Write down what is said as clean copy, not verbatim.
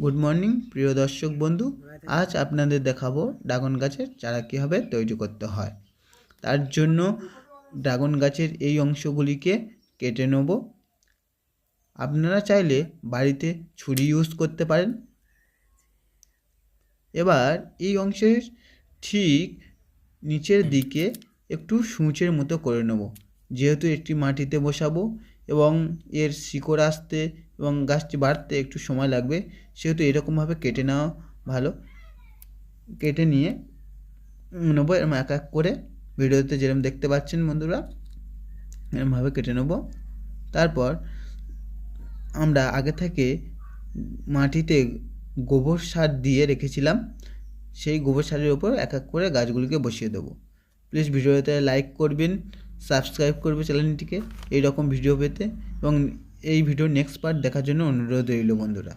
Good morning প্রিয় দর্শক বন্ধু। আজ আপনাদের দেখাবো ড্রাগন গাছের চারা কীভাবে তৈরি করতে হয়। তার জন্য ড্রাগন গাছের এই অংশগুলিকে কেটে নেব। আপনারা চাইলে বাড়িতে ছুরি ইউজ করতে পারেন। এবার এই অংশের ঠিক নিচের দিকে একটু সূঁচের মতো করে নেব, যেহেতু একটি মাটিতে বসাবো এবং এর শিকড় আসতে এবং গাছটি বাড়তে একটু সময় লাগবে, সেহেতু এরকমভাবে কেটে নেওয়া ভালো। কেটে নিয়ে নেবো এরকম এক এক করে, ভিডিওতে যেরকম দেখতে পাচ্ছেন বন্ধুরা, এরকমভাবে কেটে নেব। তারপর আমরা আগে থেকে মাটিতে গোবর সার দিয়ে রেখেছিলাম, সেই গোবর সারের ওপর এক এক করে গাছগুলিকে বসিয়ে দেবো। প্লিজ ভিডিওতে লাইক করবেন, সাবস্ক্রাইব করবে চ্যানেলটিকে এই রকম ভিডিও পেতে, এবং এই ভিডিওর নেক্সট পার্ট দেখার জন্য অনুরোধ রইল বন্ধুরা।